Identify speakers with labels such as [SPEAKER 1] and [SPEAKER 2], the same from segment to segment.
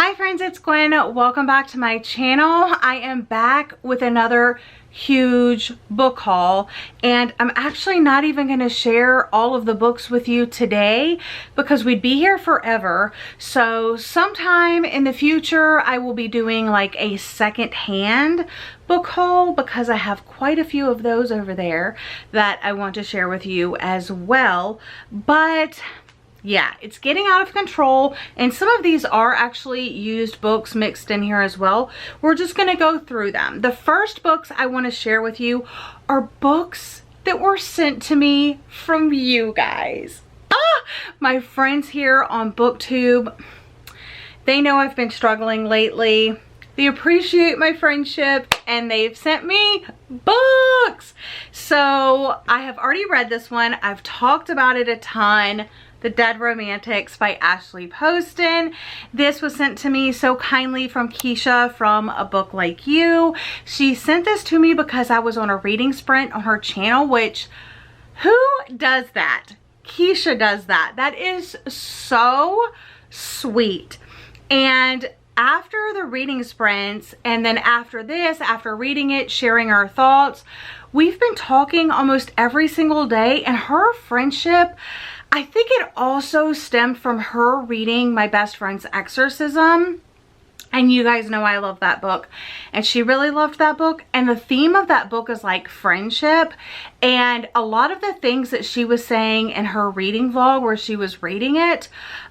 [SPEAKER 1] Hi friends, it's Gwen. Welcome back to my channel. I am back with another huge book haul, and I'm actually not even going to share all of the books with you today because we'd be here forever. So sometime in the future I will be doing like a second-hand book haul because I have quite a few of those over there that I want to share with you as well. But yeah, it's getting out of control, and some of these are actually used books mixed in here as well. We're just going to go through them. The first books I want to share with you are books that were sent to me from you guys. My friends here on booktube, they know I've been struggling lately. They appreciate my friendship and they've sent me books. So I have already read this one. I've talked about it a ton. The Dead Romantics by Ashley Poston. This was sent to me so kindly from Keisha from A Book Like You. She sent this to me because I was on a reading sprint on her channel, which, who does that? Keisha does that. That is so sweet. And after the reading sprints, and then after this, after reading it, sharing our thoughts, we've been talking almost every single day, and her friendship, I think it also stemmed from her reading My Best Friend's Exorcism. And you guys know I love that book. And she really loved that book. And the theme of that book is like friendship. And a lot of the things that she was saying in her reading vlog where she was reading it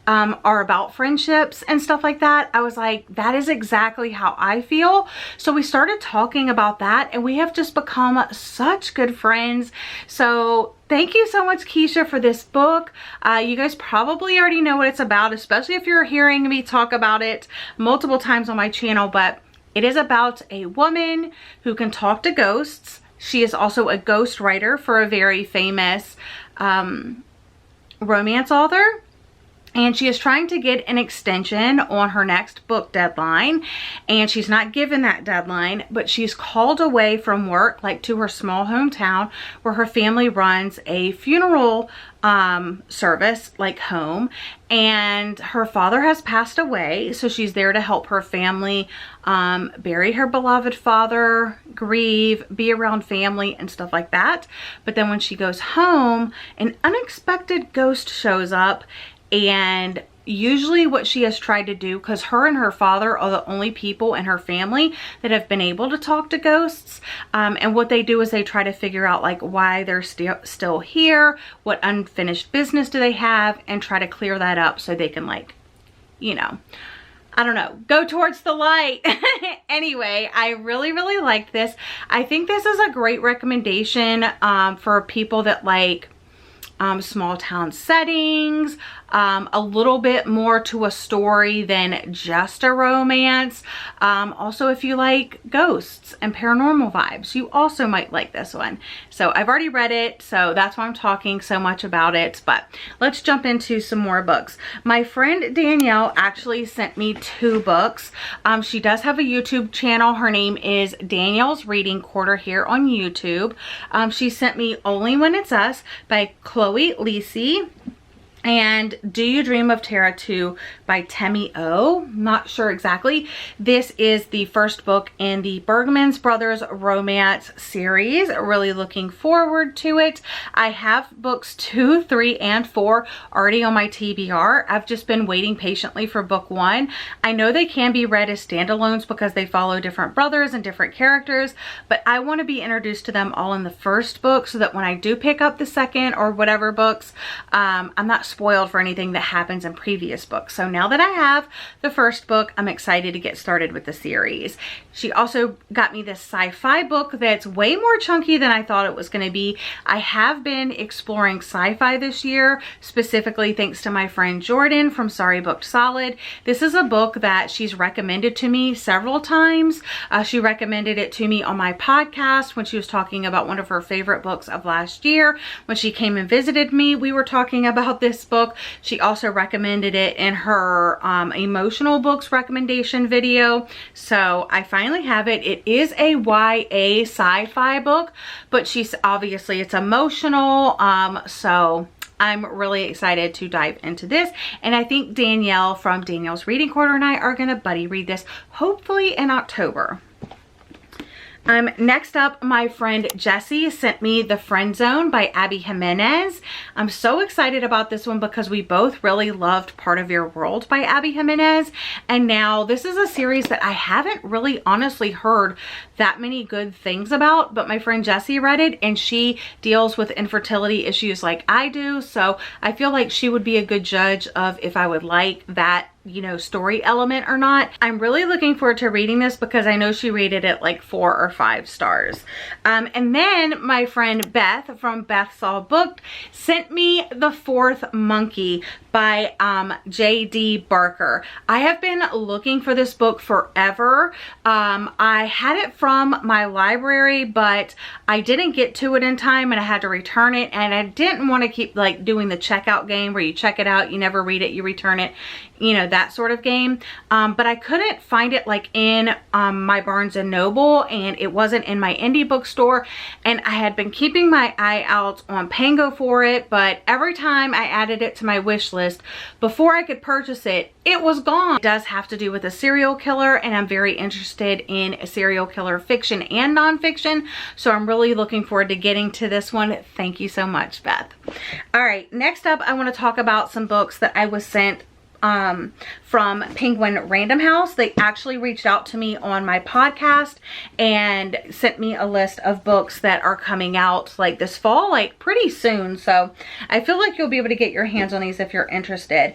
[SPEAKER 1] are about friendships and stuff like that. I was like, that is exactly how I feel. So we started talking about that, and we have just become such good friends. So thank you so much, Keisha, for this book. You guys probably already know what it's about, especially if you're hearing me talk about it multiple times on my channel, but it is about a woman who can talk to ghosts. She is also a ghost writer for a very famous romance author. And she is trying to get an extension on her next book deadline, and she's not given that deadline, but she's called away from work, like to her small hometown where her family runs a funeral service, like home, and her father has passed away, so she's there to help her family bury her beloved father, grieve, be around family and stuff like that. But then when she goes home, an unexpected ghost shows up. And usually what she has tried to do, because her and her father are the only people in her family that have been able to talk to ghosts, and what they do is they try to figure out like why they're still here, what unfinished business do they have, and try to clear that up so they can, like, you know, I don't know, go towards the light. Anyway, I really liked this. I think this is a great recommendation for people that like small town settings, a little bit more to a story than just a romance. Also, if you like ghosts and paranormal vibes, you also might like this one. So I've already read it, so that's why I'm talking so much about it. But let's jump into some more books. My friend Danielle actually sent me 2 books. She does have a YouTube channel. Her name is Danielle's Reading Corner here on YouTube. She sent me Only When It's Us by 噚 and Do You Dream of Tara 2 by Temi O. Not sure exactly. This is the first book in the Bergman's Brothers romance series. Really looking forward to it. I have books 2, 3, and 4 already on my TBR. I've just been waiting patiently for book 1. I know they can be read as standalones because they follow different brothers and different characters, but I want to be introduced to them all in the first book so that when I do pick up the second or whatever books, I'm not spoiled for anything that happens in previous books. So now that I have the first book, I'm excited to get started with the series. She also got me this sci-fi book that's way more chunky than I thought it was going to be. I have been exploring sci-fi this year, specifically thanks to my friend Jordan from Sorry Booked Solid. This is a book that she's recommended to me several times. She recommended it to me on my podcast when she was talking about one of her favorite books of last year. When she came and visited me, we were talking about this book. She also recommended it in her emotional books recommendation video. So I finally have it. It is a YA sci-fi book, but she's obviously, it's emotional. So I'm really excited to dive into this. And I think Danielle from Danielle's Reading Corner and I are going to buddy read this, hopefully in October. Next up, my friend Jessie sent me The Friend Zone by Abby Jimenez. I'm so excited about this one because we both really loved Part of Your World by Abby Jimenez. And now this is a series that I haven't really honestly heard that many good things about, but my friend Jessie read it and she deals with infertility issues like I do. So I feel like she would be a good judge of if I would like that, you know, story element or not. I'm really looking forward to reading this because I know she rated it like 4 or 5 stars. And then my friend Beth from Beth Saw Booked sent me The Fourth Monkey by J.D. Barker. I have been looking for this book forever. I had it from my library, but I didn't get to it in time and I had to return it, and I didn't want to keep like doing the checkout game where you check it out, you never read it, you return it, you know, that sort of game. But I couldn't find it like in my Barnes & Noble, and it wasn't in my indie bookstore, and I had been keeping my eye out on Pango for it, but every time I added it to my wish list before I could purchase it, it was gone. It does have to do with a serial killer, and I'm very interested in serial killer fiction and nonfiction, so I'm really looking forward to getting to this one. Thank you so much, Beth. All right, next up I want to talk about some books that I was sent from Penguin Random House. They actually reached out to me on my podcast and sent me a list of books that are coming out like this fall, like pretty soon. So I feel like you'll be able to get your hands on these if you're interested.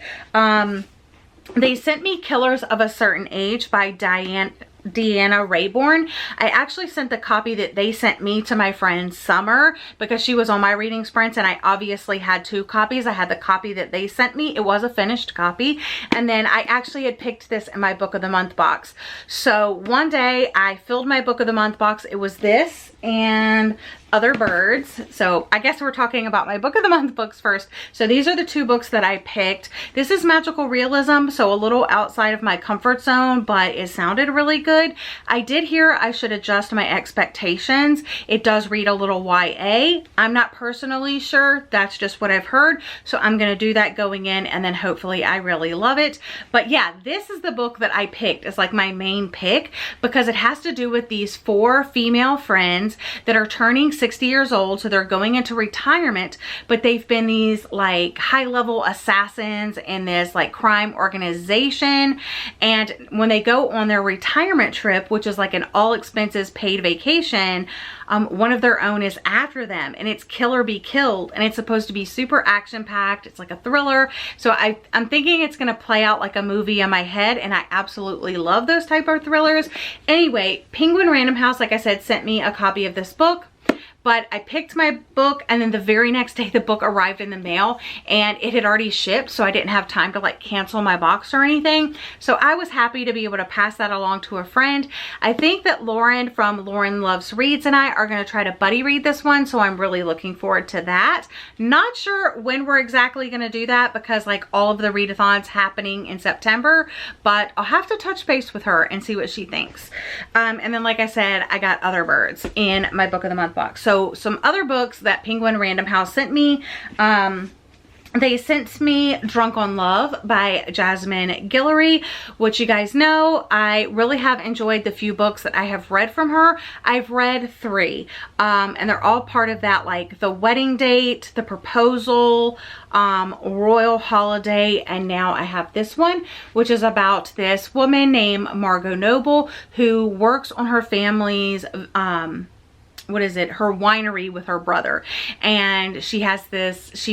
[SPEAKER 1] They sent me Killers of a Certain Age by Deanna Raybourn. I actually sent the copy that they sent me to my friend Summer because she was on my reading sprints, and I obviously had 2 copies. I had the copy that they sent me. It was a finished copy, and then I actually had picked this in my Book of the Month box. So one day I filled my Book of the Month box. It was this and Other Birds. So I guess we're talking about my Book of the Month books first. So these are the 2 books that I picked. This is magical realism, so a little outside of my comfort zone, but it sounded really good. I did hear I should adjust my expectations. It does read a little YA. I'm not personally sure. That's just what I've heard. So I'm going to do that going in, and then hopefully I really love it. But yeah, this is the book that I picked as like my main pick because it has to do with these 4 female friends that are turning 60 years old. So they're going into retirement, but they've been these like high-level assassins in this like crime organization. And when they go on their retirement trip, which is like an all expenses paid vacation, one of their own is after them, and it's Kill or Be Killed, and it's supposed to be super action-packed. It's like a thriller. So I'm thinking it's going to play out like a movie in my head, and I absolutely love those type of thrillers. Anyway, Penguin Random House, like I said, sent me a copy of this book. But I picked my book, and then the very next day the book arrived in the mail and it had already shipped, so I didn't have time to like cancel my box or anything. So I was happy to be able to pass that along to a friend. I think that Lauren from Lauren Loves Reads and I are going to try to buddy read this one, so I'm really looking forward to that. Not sure when we're exactly going to do that because like all of the readathons happening in September, but I'll have to touch base with her and see what she thinks. And then like I said, I got Other Birds in my Book of the Month box. So some other books that Penguin Random House sent me. They sent me Drunk on Love by Jasmine Guillory, which you guys know I really have enjoyed the few books that I have read from her. I've read 3, and they're all part of that, like The Wedding Date, The Proposal, Royal Holiday, and now I have this one, which is about this woman named Margot Noble who works on her family's her winery with her brother. And she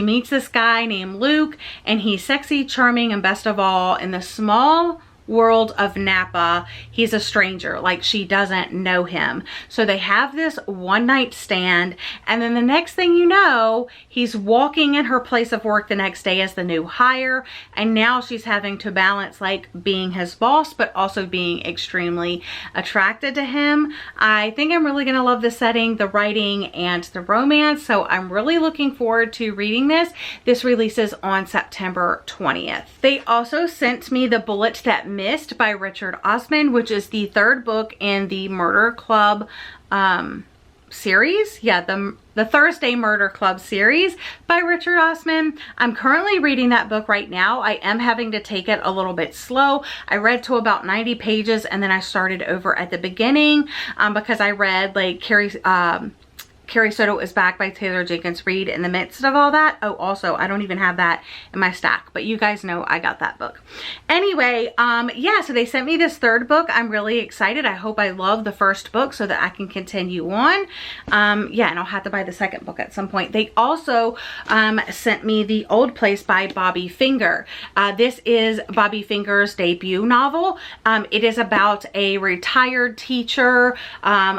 [SPEAKER 1] meets this guy named Luke, and he's sexy, charming, and best of all, in the small world of Napa, he's a stranger. Like, she doesn't know him. So they have this one night stand, and then the next thing you know, he's walking in her place of work the next day as the new hire, and now she's having to balance like being his boss but also being extremely attracted to him. I think I'm really gonna love the setting, the writing, and the romance, so I'm really looking forward to reading this. This releases on September 20th. They also sent me The Bullet That Missed by Richard Osman, which is the 3rd book in the Murder Club series. Yeah, the Thursday Murder Club series by Richard Osman. I'm currently reading that book right now. I am having to take it a little bit slow. I read to about 90 pages and then I started over at the beginning because I read like Carrie Soto is Back by Taylor Jenkins Reid in the midst of all that. Oh, also, I don't even have that in my stack, but you guys know I got that book. Anyway, yeah, so they sent me this third book. I'm really excited. I hope I love the first book so that I can continue on. Yeah, and I'll have to buy the second book at some point. They also sent me The Old Place by Bobby Finger. This is Bobby Finger's debut novel. It is about a retired teacher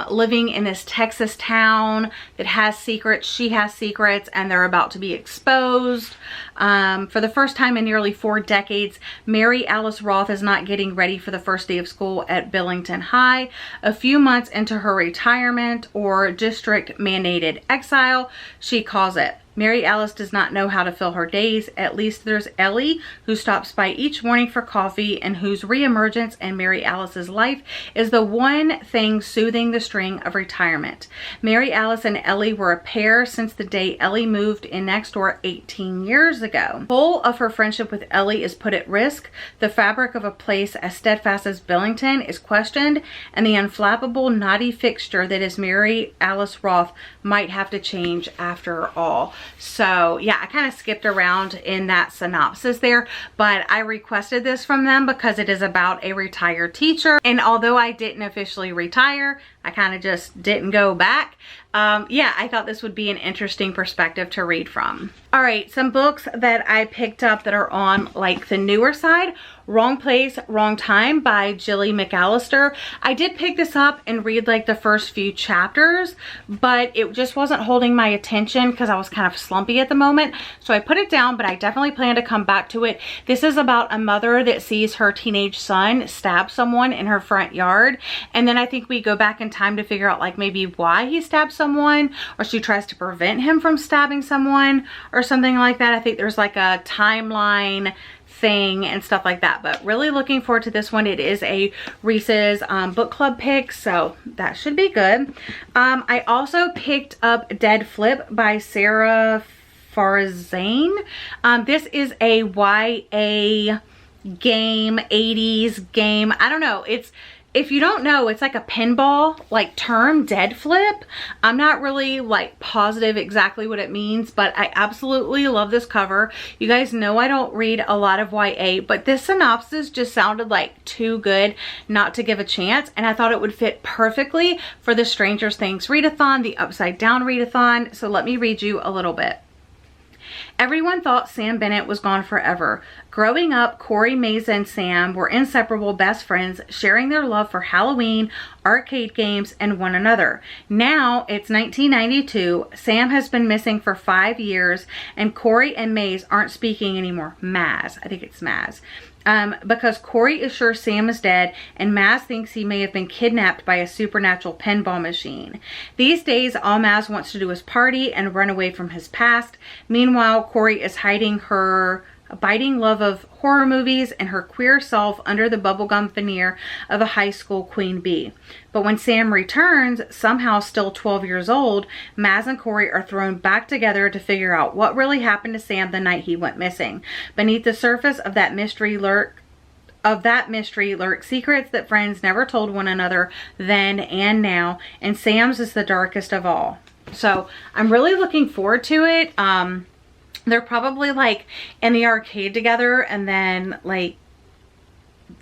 [SPEAKER 1] living in this Texas town that has secrets. She has secrets and they're about to be exposed. For the first time in nearly 4 decades, Mary Alice Roth is not getting ready for the first day of school at Billington High. A few months into her retirement or district mandated exile, she calls it. Mary Alice does not know how to fill her days. At least there's Ellie, who stops by each morning for coffee and whose reemergence in Mary Alice's life is the one thing soothing the string of retirement. Mary Alice and Ellie were a pair since the day Ellie moved in next door 18 years ago. The whole of her friendship with Ellie is put at risk. The fabric of a place as steadfast as Billington is questioned, and the unflappable knotty fixture that is Mary Alice Roth might have to change after all. So yeah, I kind of skipped around in that synopsis there, but I requested this from them because it is about a retired teacher. And although I didn't officially retire, I kind of just didn't go back. Yeah, I thought this would be an interesting perspective to read from. All right, some books that I picked up that are on like the newer side. Wrong Place, Wrong Time by Jilly McAllister. I did pick this up and read like the first few chapters, but it just wasn't holding my attention because I was kind of slumpy at the moment. So I put it down, but I definitely plan to come back to it. This is about a mother that sees her teenage son stab someone in her front yard. And then I think we go back in time to figure out like maybe why he stabbed someone, or she tries to prevent him from stabbing someone or something like that. I think there's like a timeline thing and stuff like that, but really looking forward to this one. It is a Reese's book club pick, so that should be good. I also picked up Dead Flip by Sarah Farzane. This is a YA game, 80s game. I don't know, if you don't know, it's like a pinball like term, dead flip. I'm not really like positive exactly what it means, but I absolutely love this cover. You guys know I don't read a lot of YA, but this synopsis just sounded like too good not to give a chance, and I thought it would fit perfectly for the Stranger Things readathon, the Upside Down readathon. So let me read you a little bit. Everyone thought Sam Bennett was gone forever. Growing up, Corey, Maze, and Sam were inseparable best friends, sharing their love for Halloween, arcade games, and one another. Now, it's 1992, Sam has been missing for 5 years, and Corey and Maze aren't speaking anymore. Maz, I think it's Maz. Because Corey is sure Sam is dead and Maz thinks he may have been kidnapped by a supernatural pinball machine. These days, all Maz wants to do is party and run away from his past. Meanwhile, Corey is hiding her abiding love of horror movies and her queer self under the bubblegum veneer of a high school queen bee. But when Sam returns, somehow still 12 years old, Maz and Corey are thrown back together to figure out what really happened to Sam the night he went missing. Beneath the surface of that mystery lurk secrets that friends never told one another then and now, and Sam's is the darkest of all. So I'm really looking forward to it. They're probably like in the arcade together and then like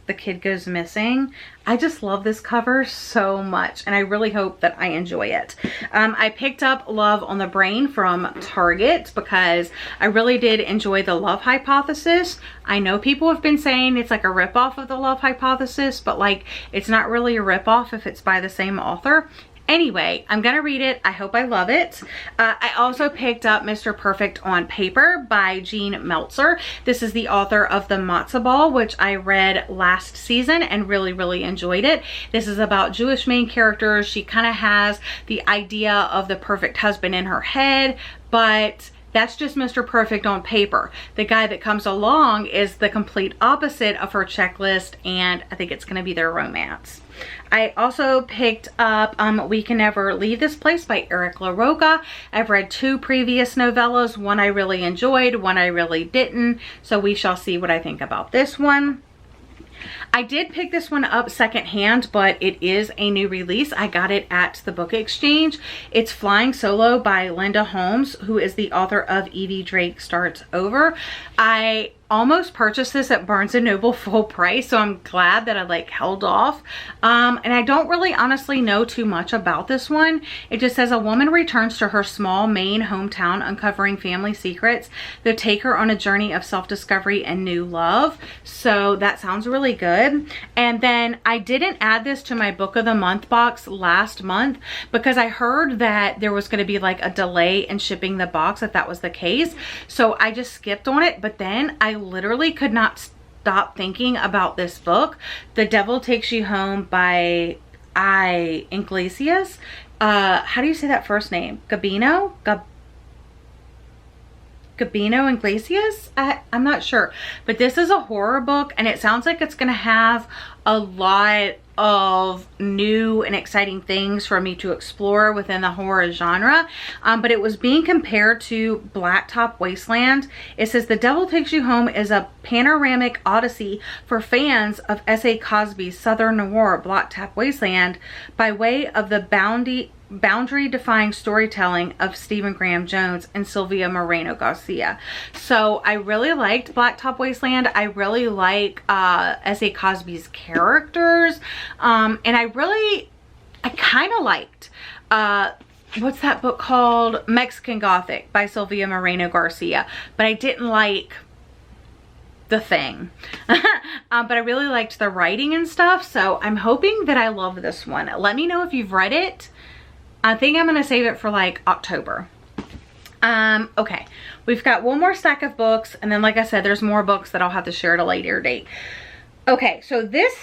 [SPEAKER 1] the kid goes missing. I just love this cover so much and I really hope that I enjoy it. I picked up Love on the Brain from Target because I really did enjoy The Love Hypothesis. I know people have been saying it's like a ripoff of The Love Hypothesis, but like it's not really a ripoff if it's by the same author. Anyway, I'm gonna read it. I hope I love it. I also picked up Mr. Perfect on Paper by Jean Meltzer. This is the author of The Matzo Ball, which I read last season and really enjoyed it. This is about Jewish main characters. She kind of has the idea of the perfect husband in her head, but That's just Mr. Perfect on paper. The guy that comes along is the complete opposite of her checklist, and I think it's going to be their romance. I also picked up We Can Never Leave This Place by Eric LaRocca. I've read 2 previous novellas. One I really enjoyed, one I really didn't. So we shall see what I think about this one. I did pick this one up secondhand, but it is a new release. I got it at the Book Exchange. It's Flying Solo by Linda Holmes, who is the author of Evie Drake Starts Over. I almost purchased this at Barnes & Noble full price, so I'm glad that I like held off. And I don't really honestly know too much about this one. It just says a woman returns to her small Maine hometown, uncovering family secrets that take her on a journey of self-discovery and new love. So that sounds really good. And then I didn't add this to my book of the month box last month because I heard that there was going to be like a delay in shipping the box if that was the case. So I just skipped on it, but then I literally could not stop thinking about this book, The Devil Takes You Home by Iglesias. How do you say that first name? Gabino Iglesias? I'm not sure, but this is a horror book, and it sounds like it's gonna have a lot of new and exciting things for me to explore within the horror genre. But it was being compared to Blacktop Wasteland. It says The Devil Takes You Home is a panoramic odyssey for fans of S.A. Cosby's Southern noir Blacktop Wasteland by way of the boundary-defying storytelling of Stephen Graham Jones and Sylvia Moreno Garcia. So I really liked Blacktop Wasteland. I really like S.A. Cosby's characters. And I kind of liked, what's that book called? Mexican Gothic by Sylvia Moreno Garcia. But I didn't like The Thing. But I really liked the writing and stuff. So I'm hoping that I love this one. Let me know if you've read it. I think I'm going to save it for like October. Okay, we've got one more stack of books, and then like I said, there's more books that I'll have to share at a later date. Okay, so this,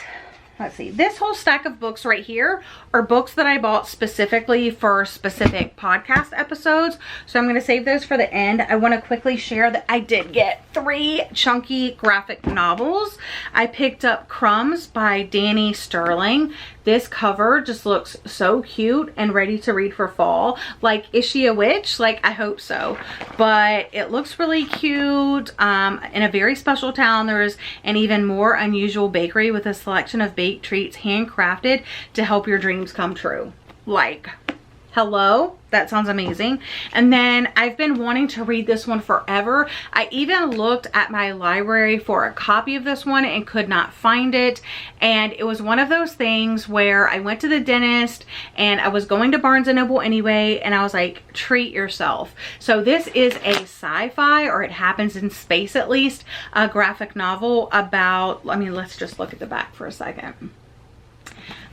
[SPEAKER 1] let's see, this whole stack of books right here are books that I bought specifically for specific podcast episodes. So I'm going to save those for the end. I want to quickly share that I did get 3 chunky graphic novels. I picked up Crumbs by Dani Sterling. This cover just looks so cute and ready to read for fall. Like, is she a witch? Like, I hope so. But it looks really cute. In a very special town, there is an even more unusual bakery with a selection of baked treats handcrafted to help your dreams come true. Like, hello, that sounds amazing. And then I've been wanting to read this one forever. I even looked at my library for a copy of this one and could not find it. And it was one of those things where I went to the dentist and I was going to Barnes & Noble anyway, and I was like, treat yourself. So this is a sci-fi, or it happens in space at least, a graphic novel about, I mean, let's just look at the back for a second.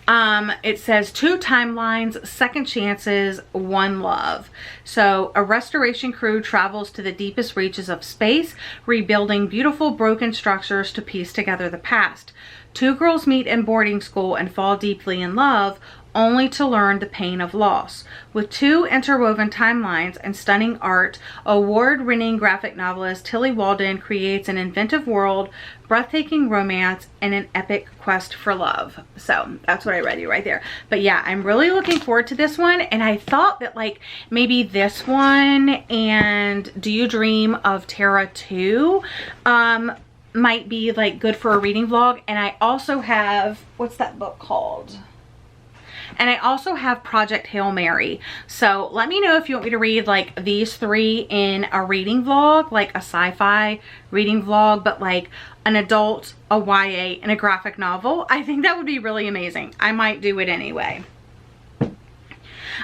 [SPEAKER 1] It says 2 timelines, second chances, 1 love. So a restoration crew travels to the deepest reaches of space, rebuilding beautiful broken structures to piece together the past. 2 girls meet in boarding school and fall deeply in love, only to learn the pain of loss. With 2 interwoven timelines and stunning art, award-winning graphic novelist Tilly Walden creates an inventive world, breathtaking romance, and an epic quest for love. So that's what I read you right there. But yeah, I'm really looking forward to this one, and I thought that like maybe this one and Do You Dream of Terra 2 might be like good for a reading vlog. And I also have, what's that book called? And I also have Project Hail Mary. So let me know if you want me to read like these 3 in a reading vlog, like a sci-fi reading vlog, but like an adult, a YA, and a graphic novel. I think that would be really amazing. I might do it anyway.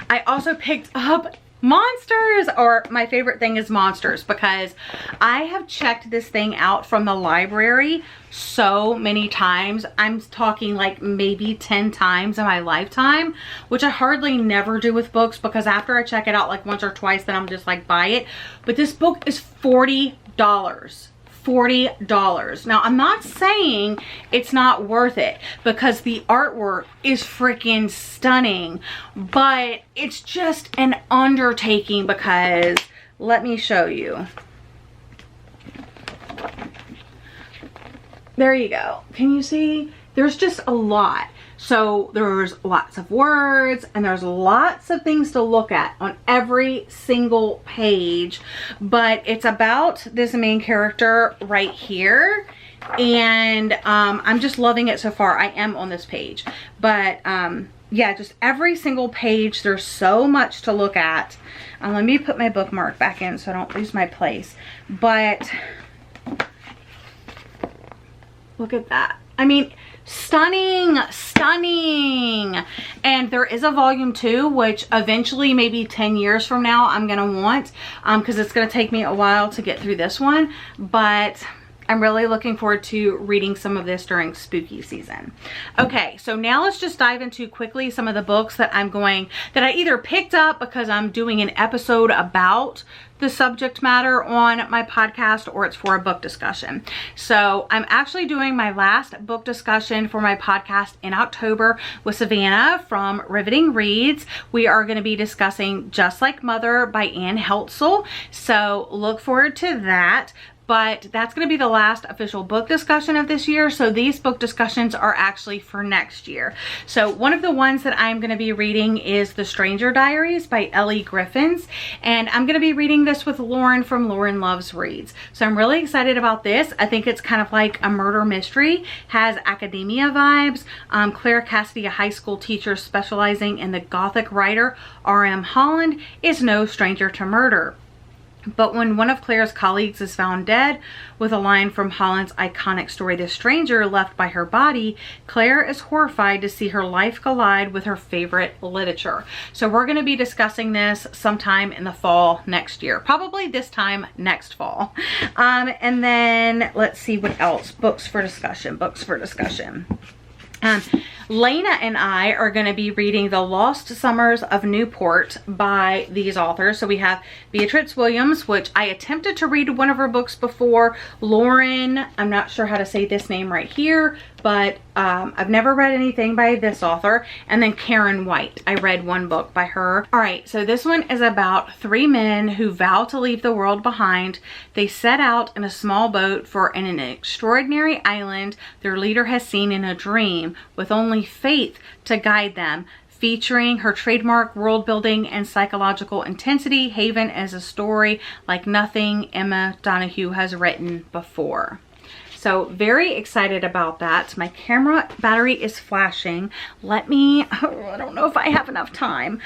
[SPEAKER 1] I also picked up Monsters, or my favorite thing is Monsters, because I have checked this thing out from the library so many times. I'm talking like maybe 10 times in my lifetime, which I hardly never do with books, because after I check it out like once or twice, then I'm just like, buy it. But this book is $40. $40. Now, I'm not saying it's not worth it, because the artwork is freaking stunning, but it's just an undertaking, because let me show you. There you go. Can you see? There's just a lot. So there's lots of words and there's lots of things to look at on every single page, but it's about this main character right here. And I'm just loving it so far. I am on this page, but yeah, just every single page, there's so much to look at. Let me put my bookmark back in so I don't lose my place. But look at that. I mean, stunning, stunning. And there is a volume 2, which eventually, maybe 10 years from now, I'm gonna want, because it's gonna take me a while to get through this one, but I'm really looking forward to reading some of this during spooky season. Okay, so now let's just dive into quickly some of the books that that I either picked up because I'm doing an episode about the subject matter on my podcast, or it's for a book discussion. So I'm actually doing my last book discussion for my podcast in October with Savannah from Riveting Reads. We are going to be discussing Just Like Mother by Anne Heltzel. So look forward to that. But that's going to be the last official book discussion of this year. So these book discussions are actually for next year. So one of the ones that I'm going to be reading is The Stranger Diaries by Ellie Griffins. And I'm going to be reading this with Lauren from Lauren Loves Reads. So I'm really excited about this. I think it's kind of like a murder mystery, has academia vibes. Claire Cassidy, a high school teacher specializing in the Gothic writer R.M. Holland, is no stranger to murder. But when one of Claire's colleagues is found dead, with a line from Holland's iconic story, The Stranger, left by her body, Claire is horrified to see her life collide with her favorite literature. So we're going to be discussing this sometime in the fall next year. Probably this time next fall. And then let's see what else. Books for discussion. Books for discussion. Lena and I are going to be reading The Lost Summers of Newport by these authors. So we have Beatrice Williams, which I attempted to read one of her books before. Lauren, I'm not sure how to say this name right here, but I've never read anything by this author. And then Karen White, I read one book by her. All right, so this one is about 3 men who vow to leave the world behind. They set out in a small boat for an extraordinary island their leader has seen in a dream, with only faith to guide them. Featuring her trademark world building and psychological intensity, Haven is a story like nothing Emma Donoghue has written before. So very excited about that. My camera battery is flashing. I don't know if I have enough time.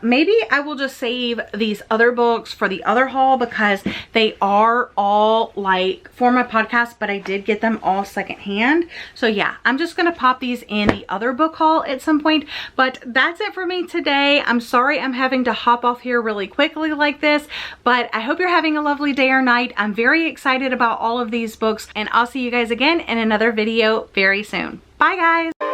[SPEAKER 1] Maybe I will just save these other books for the other haul, because they are all like for my podcast, but I did get them all secondhand. So yeah, I'm just gonna pop these in the other book haul at some point. But that's it for me today. I'm sorry I'm having to hop off here really quickly like this, but I hope you're having a lovely day or night. I'm very excited about all of these books, and I'll see you guys again in another video very soon. Bye guys.